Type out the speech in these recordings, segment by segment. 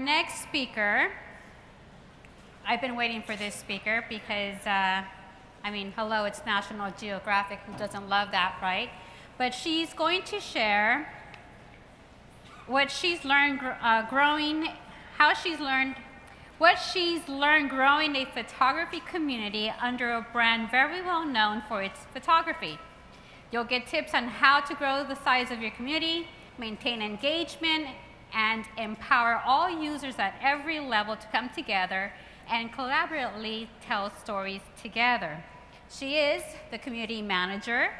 next speaker, I've been waiting for this speaker because, hello, it's National Geographic. Who doesn't love that, right? But she's going to share what she's learned growing a photography community under a brand very well known for its photography. You'll get tips on how to grow the size of your community, maintain engagement, and empower all users at every level to come together and collaboratively tell stories together. She is the community manager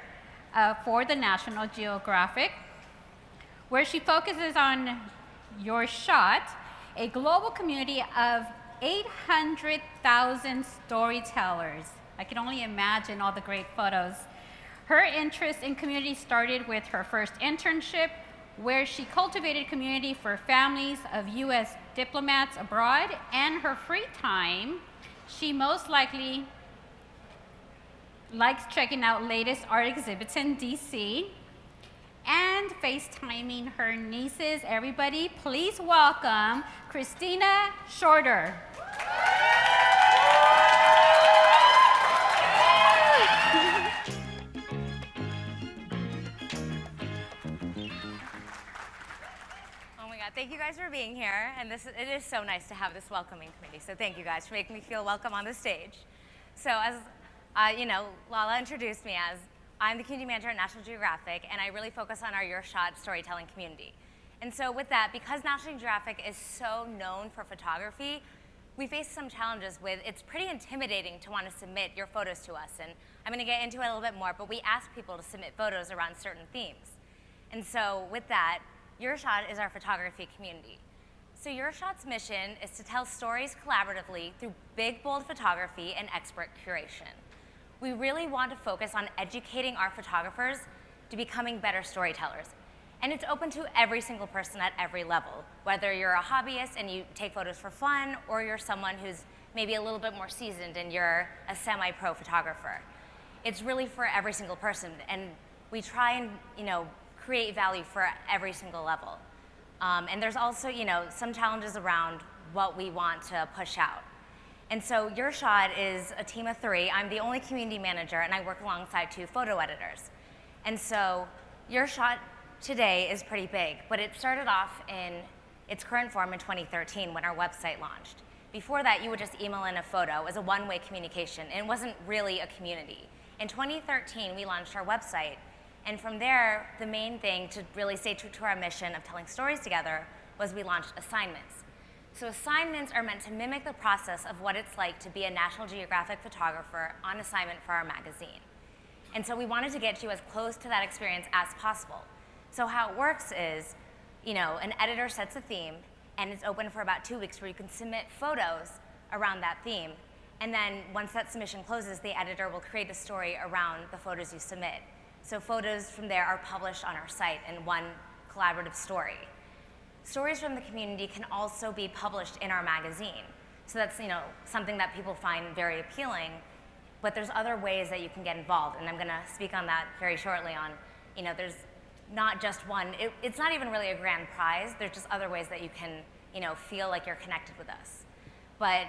for the National Geographic, where she focuses on Youre Not, a global community of 800,000 storytellers. I can only imagine all the great photos. Her interest in community started with her first internship, where she cultivated community for families of U.S. diplomats abroad, and her free time, she most likely likes checking out latest art exhibits in D.C. and FaceTiming her nieces. Everybody, please welcome Christina Shorter. Thank you guys for being here, and it is so nice to have this welcoming committee, so thank you guys for making me feel welcome on the stage. So as Lala introduced me as, I'm the community manager at National Geographic, and I really focus on our Youre Not storytelling community. And so with that, because National Geographic is so known for photography, we face some challenges with, it's pretty intimidating to want to submit your photos to us, and I'm going to get into it a little bit more, but we ask people to submit photos around certain themes. And so with that, Youre Not is our photography community. So Youre Not's mission is to tell stories collaboratively through big, bold photography and expert curation. We really want to focus on educating our photographers to becoming better storytellers. And it's open to every single person at every level, whether you're a hobbyist and you take photos for fun, or you're someone who's maybe a little bit more seasoned and you're a semi-pro photographer. It's really for every single person, and we try and create value for every single level. And there's also some challenges around what we want to push out. And so Youre Not is a team of 3. I'm the only community manager, and I work alongside 2 photo editors. And so Youre Not today is pretty big, but it started off in its current form in 2013 when our website launched. Before that, you would just email in a photo as a one-way communication, and it wasn't really a community. In 2013, we launched our website, and from there, the main thing to really stay true to our mission of telling stories together was we launched assignments. So assignments are meant to mimic the process of what it's like to be a National Geographic photographer on assignment for our magazine. And so we wanted to get you as close to that experience as possible. So how it works is, an editor sets a theme, and it's open for about 2 weeks where you can submit photos around that theme. And then once that submission closes, the editor will create a story around the photos you submit. So photos from there are published on our site in one collaborative story. Stories from the community can also be published in our magazine. So that's something that people find very appealing, but there's other ways that you can get involved, and I'm going to speak on that very shortly on, there's not just one, it's not even really a grand prize, there's just other ways that you can feel like you're connected with us. But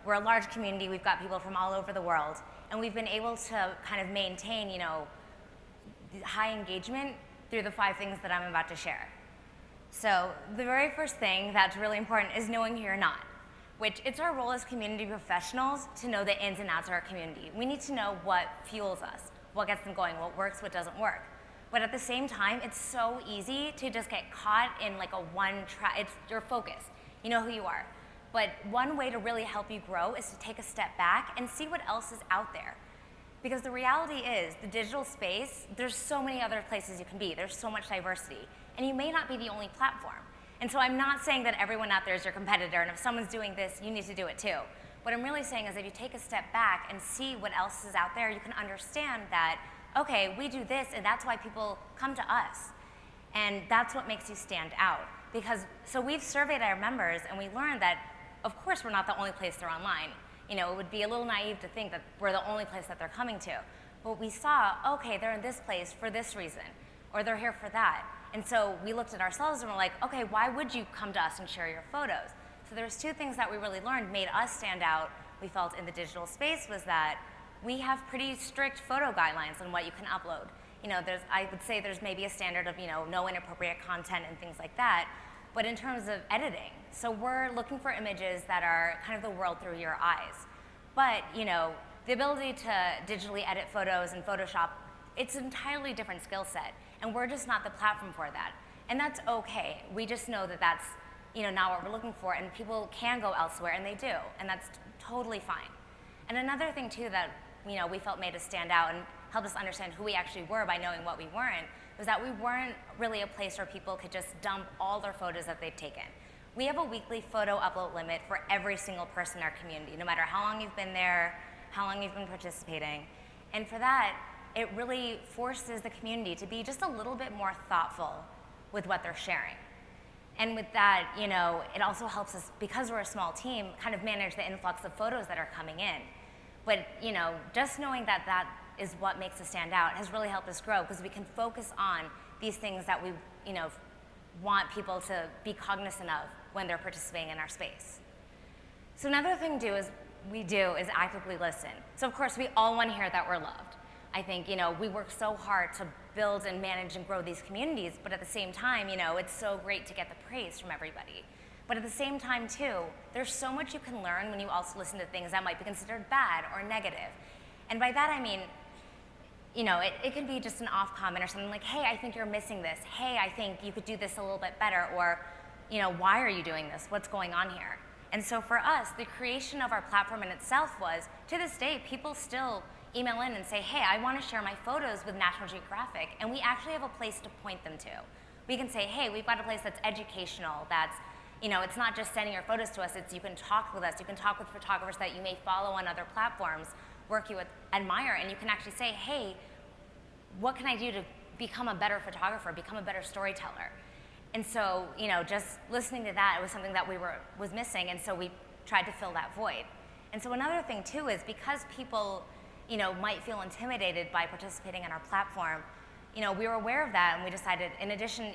we're a large community, we've got people from all over the world, and we've been able to kind of maintain, high engagement through the 5 things that I'm about to share. So the very first thing that's really important is knowing who you're not, which it's our role as community professionals to know the ins and outs of our community. We need to know what fuels us, what gets them going, what works, what doesn't work. But at the same time, it's so easy to just get caught in like a one track, it's your focus, you know who you are. But one way to really help you grow is to take a step back and see what else is out there. Because the reality is, the digital space, there's so many other places you can be. There's so much diversity. And you may not be the only platform. And so I'm not saying that everyone out there is your competitor, and if someone's doing this, you need to do it too. What I'm really saying is if you take a step back and see what else is out there, you can understand that, okay, we do this, and that's why people come to us. And that's what makes you stand out. So we've surveyed our members, and we learned that, of course, we're not the only place they're online. It would be a little naive to think that we're the only place that they're coming to. But we saw, okay, they're in this place for this reason. or they're here for that. And so we looked at ourselves and we're like, okay, why would you come to us and share your photos? So there's two things that we really learned made us stand out, we felt, in the digital space, was that we have pretty strict photo guidelines on what you can upload. I would say there's maybe a standard of, no inappropriate content and things like that, but in terms of editing, so we're looking for images that are kind of the world through your eyes. But, the ability to digitally edit photos in Photoshop, it's an entirely different skill set, and we're just not the platform for that. And that's okay. We just know that that's, not what we're looking for, and people can go elsewhere, and they do, and that's totally fine. And another thing, too, that, we felt made us stand out and helped us understand who we actually were by knowing what we weren't, was that we weren't really a place where people could just dump all their photos that they've taken. We have a weekly photo upload limit for every single person in our community, no matter how long you've been there, how long you've been participating. And for that, it really forces the community to be just a little bit more thoughtful with what they're sharing. And with that, it also helps us, because we're a small team, kind of manage the influx of photos that are coming in. But, just knowing that that is what makes us stand out has really helped us grow, because we can focus on these things that we, want people to be cognizant of when they're participating in our space. So another thing we do is actively listen. So of course, we all want to hear that we're loved. I think, we work so hard to build and manage and grow these communities, but at the same time, it's so great to get the praise from everybody. But at the same time, too, there's so much you can learn when you also listen to things that might be considered bad or negative. And by that, I mean, it could be just an off comment or something like, hey, I think you're missing this. Hey, I think you could do this a little bit better. Or, why are you doing this? What's going on here? And so for us, the creation of our platform in itself was, to this day, people still email in and say, hey, I want to share my photos with National Geographic. And we actually have a place to point them to. We can say, hey, we've got a place that's educational, that's, it's not just sending your photos to us, it's you can talk with us, you can talk with photographers that you may follow on other platforms, work you admire, and you can actually say, hey, what can I do to become a better photographer, become a better storyteller? And so, just listening to that, it was something that was missing, and so we tried to fill that void. And so another thing too is, because people, might feel intimidated by participating in our platform, we were aware of that, and we decided, in addition,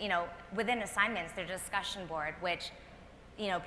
within assignments, there's a discussion board, which,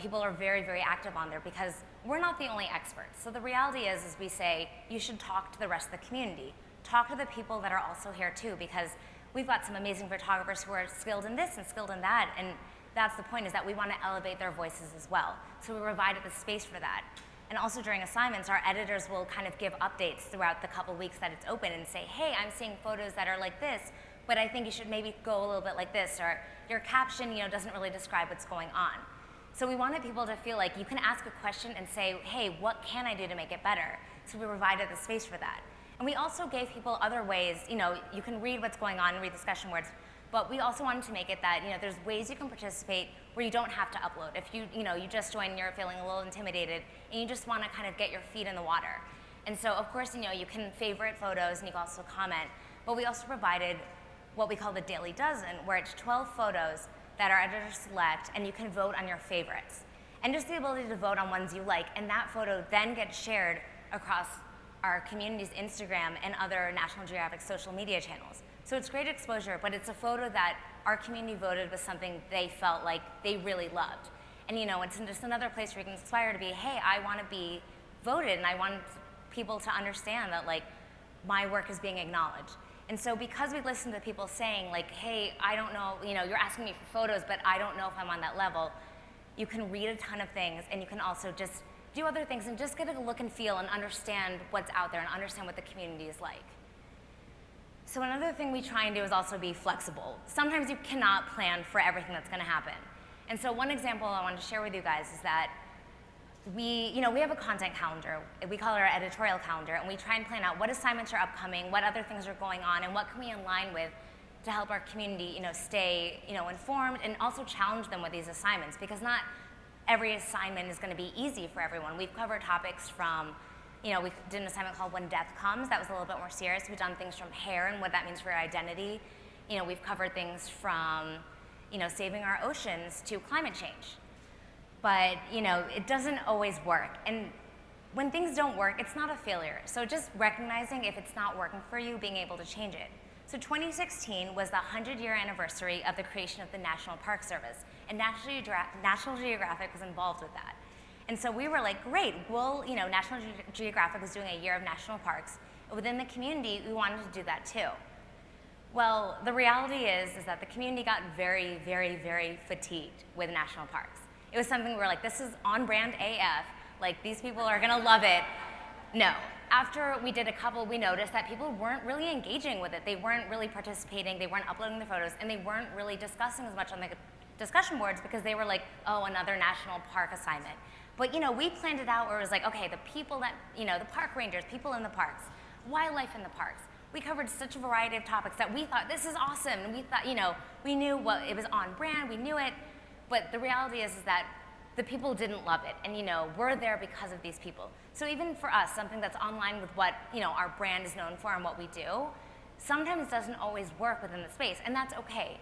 people are very, very active on there, because we're not the only experts. So the reality is we say, you should talk to the rest of the community. Talk to the people that are also here too, because we've got some amazing photographers who are skilled in this and skilled in that, and that's the point, is that we want to elevate their voices as well. So we provided the space for that. And also during assignments, our editors will kind of give updates throughout the couple weeks that it's open and say, hey, I'm seeing photos that are like this, but I think you should maybe go a little bit like this, or your caption, doesn't really describe what's going on. So we wanted people to feel like you can ask a question and say, hey, what can I do to make it better? So we provided the space for that. And we also gave people other ways, you can read what's going on and read discussion boards, but we also wanted to make it that, there's ways you can participate where you don't have to upload. If you just joined and you're feeling a little intimidated and you just want to kind of get your feet in the water. And so, of course, you can favorite photos and you can also comment, but we also provided what we call the Daily Dozen, where it's 12 photos that our editors select, and you can vote on your favorites. And just the ability to vote on ones you like, and that photo then gets shared across our community's Instagram and other National Geographic social media channels. So it's great exposure, but it's a photo that our community voted was something they felt like they really loved. And it's just another place where you can aspire to be, hey, I want to be voted, and I want people to understand that, like, my work is being acknowledged. And so because we listen to people saying, like, hey, I don't know, you're asking me for photos, but I don't know if I'm on that level, you can read a ton of things, and you can also just do other things and just get a look and feel and understand what's out there and understand what the community is like. So another thing we try and do is also be flexible. Sometimes you cannot plan for everything that's going to happen. And so one example I wanted to share with you guys is that we have a content calendar. We call it our editorial calendar, and we try and plan out what assignments are upcoming, what other things are going on, and what can we align with to help our community, stay, informed, and also challenge them with these assignments, because not every assignment is going to be easy for everyone. We've covered topics from, we did an assignment called When Death Comes. That was a little bit more serious. We've done things from hair and what that means for your identity. We've covered things from, saving our oceans to climate change. But, it doesn't always work. And when things don't work, it's not a failure. So just recognizing if it's not working for you, being able to change it. So So 2016 was the 100-year anniversary of the creation of the National Park Service, and National Geographic was involved with that. And so we were like, great, well, National Geographic was doing a year of national parks. Within the community, we wanted to do that too. Well, the reality is that the community got very, very, very fatigued with national parks. It was something we were like, this is on brand AF, like these people are gonna love it. No, after we did a couple, we noticed that people weren't really engaging with it. They weren't really participating, they weren't uploading their photos, and they weren't really discussing as much on the discussion boards because they were like, oh, another national park assignment. But we planned it out where it was like, okay, the people that, the park rangers, people in the parks, wildlife in the parks. We covered such a variety of topics that we thought, this is awesome. And we thought, we knew it was on brand, we knew it. But the reality is that the people didn't love it. And we're there because of these people. So even for us, something that's online with what our brand is known for and what we do, sometimes doesn't always work within the space. And that's okay.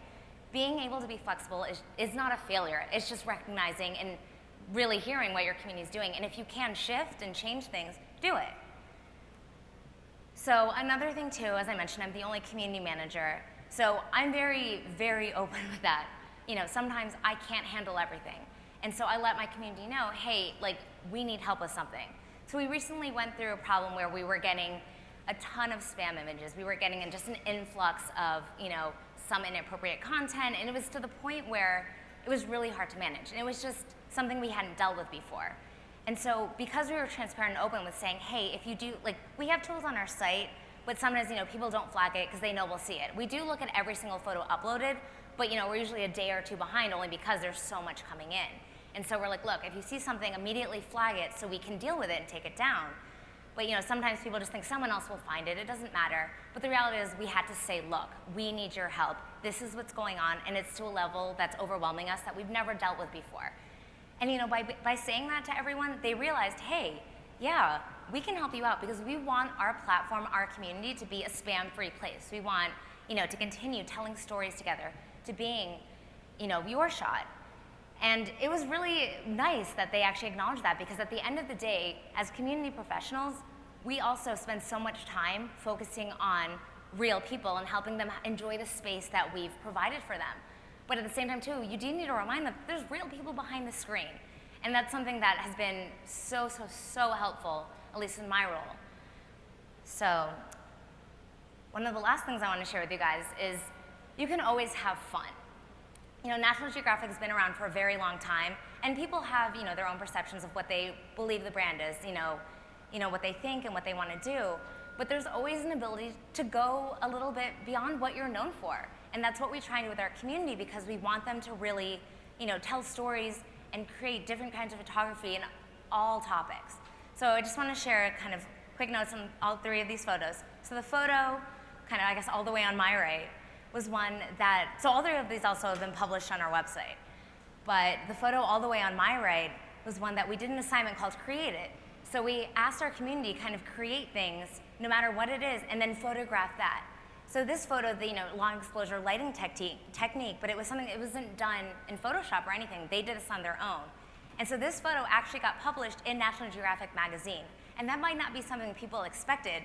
Being able to be flexible is not a failure. It's just recognizing and really hearing what your community is doing. And if you can shift and change things, do it. So another thing too, as I mentioned, I'm the only community manager. So I'm very, very open with that. Sometimes I can't handle everything. And so I let my community know, hey, we need help with something. So we recently went through a problem where we were getting a ton of spam images. We were getting just an influx of, some inappropriate content, and it was to the point where it was really hard to manage. And it was just something we hadn't dealt with before. And so because we were transparent and open with saying, hey, if you do, we have tools on our site, but sometimes, people don't flag it because they know we'll see it. We do look at every single photo uploaded, but, we're usually a day or two behind only because there's so much coming in. And so we're like, look, if you see something, immediately flag it so we can deal with it and take it down. But, sometimes people just think someone else will find it. It doesn't matter. But the reality is we had to say, look, we need your help. This is what's going on, and it's to a level that's overwhelming us that we've never dealt with before. And by saying that to everyone, they realized, hey, yeah, we can help you out because we want our platform, our community to be a spam-free place. We want, to continue telling stories together, to being, your shot. And it was really nice that they actually acknowledged that because at the end of the day, as community professionals, we also spend so much time focusing on real people and helping them enjoy the space that we've provided for them. But at the same time, too, you do need to remind them there's real people behind the screen. And that's something that has been so, so, so helpful, at least in my role. So one of the last things I want to share with you guys is you can always have fun. National Geographic has been around for a very long time, and people have, their own perceptions of what they believe the brand is, what they think and what they want to do. But there's always an ability to go a little bit beyond what you're known for. And that's what we try and do with our community because we want them to really, tell stories and create different kinds of photography in all topics. So I just want to share kind of quick notes on all three of these photos. So the photo, kind of, I guess, all the way on my right, was one that, so all three of these also have been published on our website. But the photo all the way on my right was one that we did an assignment called Create It. So we asked our community kind of create things, no matter what it is, and then photograph that. So this photo, the long exposure lighting technique, but it was something, it wasn't done in Photoshop or anything. They did this on their own. And so this photo actually got published in National Geographic magazine. And that might not be something people expected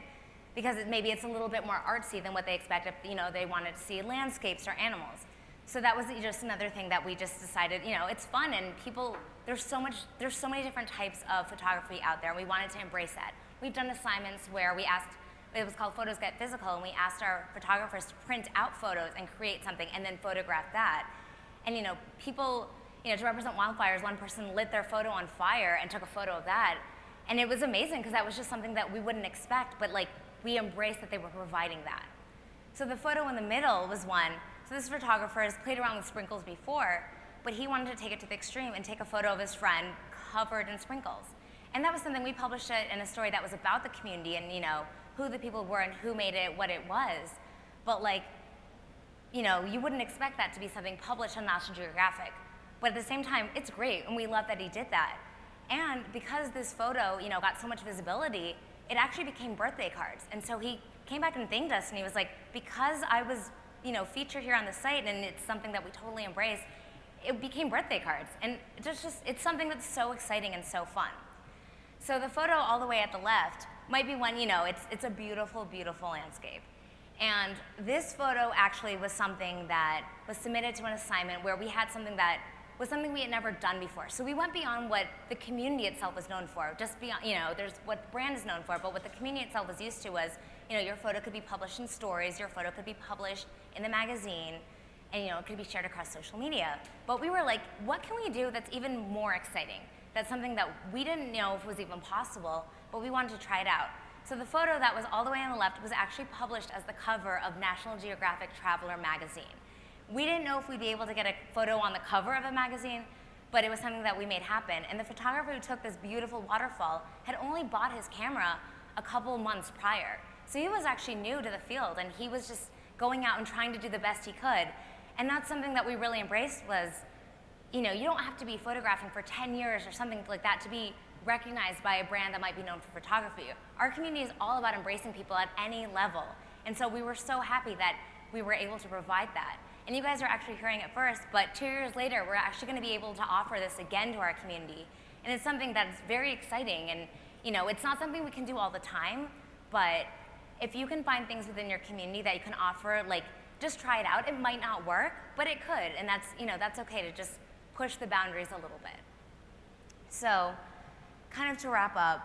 because maybe it's a little bit more artsy than what they expect if they wanted to see landscapes or animals. So that was just another thing that we just decided, it's fun and people, there's so many different types of photography out there and we wanted to embrace that. We've done assignments where we asked, it was called Photos Get Physical, and we asked our photographers to print out photos and create something and then photograph that. And people, to represent wildfires, one person lit their photo on fire and took a photo of that. And it was amazing because that was just something that we wouldn't expect, but we embraced that they were providing that. So the photo in the middle was one, so this photographer has played around with sprinkles before, but he wanted to take it to the extreme and take a photo of his friend covered in sprinkles. And that was something we published it in a story that was about the community and who the people were and who made it, what it was. But you wouldn't expect that to be something published on National Geographic. But at the same time, it's great, and we love that he did that. And because this photo, got so much visibility, it actually became birthday cards. And so he came back and thanked us, and he was like, because I was, featured here on the site, and it's something that we totally embrace, it became birthday cards. And it's something that's so exciting and so fun. So the photo all the way at the left might be one, it's a beautiful, beautiful landscape. And this photo actually was something that was submitted to an assignment where we had something that was something we had never done before. So we went beyond what the community itself was known for, just beyond, there's what the brand is known for, but what the community itself was used to was, your photo could be published in stories, your photo could be published in the magazine, and it could be shared across social media. But we were like, what can we do that's even more exciting? That's something that we didn't know if was even possible, but we wanted to try it out. So the photo that was all the way on the left was actually published as the cover of National Geographic Traveler magazine. We didn't know if we'd be able to get a photo on the cover of a magazine, but it was something that we made happen. And the photographer who took this beautiful waterfall had only bought his camera a couple months prior. So he was actually new to the field, and he was just going out and trying to do the best he could. And that's something that we really embraced was, you don't have to be photographing for 10 years or something like that to be recognized by a brand that might be known for photography. Our community is all about embracing people at any level. And so we were so happy that we were able to provide that. And you guys are actually hearing it first, but 2 years later, we're actually going to be able to offer this again to our community. And it's something that's very exciting. And it's not something we can do all the time, but if you can find things within your community that you can offer, like just try it out. It might not work, but it could. And that's okay to just push the boundaries a little bit. So kind of to wrap up,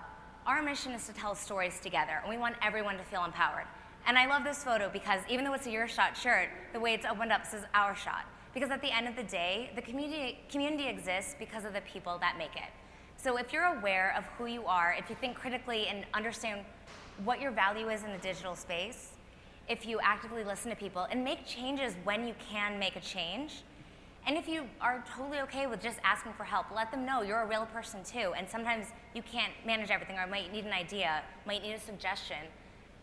our mission is to tell stories together, and we want everyone to feel empowered. And I love this photo because even though it's a Youre Shot shirt, the way it's opened up says our shot. Because at the end of the day, the community exists because of the people that make it. So if you're aware of who you are, if you think critically and understand what your value is in the digital space, if you actively listen to people and make changes when you can make a change, and if you are totally okay with just asking for help, let them know you're a real person too, and sometimes you can't manage everything or might need an idea, might need a suggestion.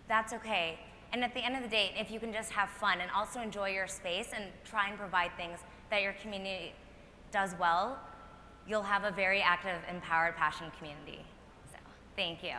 That's okay. And at the end of the day, if you can just have fun and also enjoy your space and try and provide things that your community does well, you'll have a very active, empowered, passionate community. So, thank you.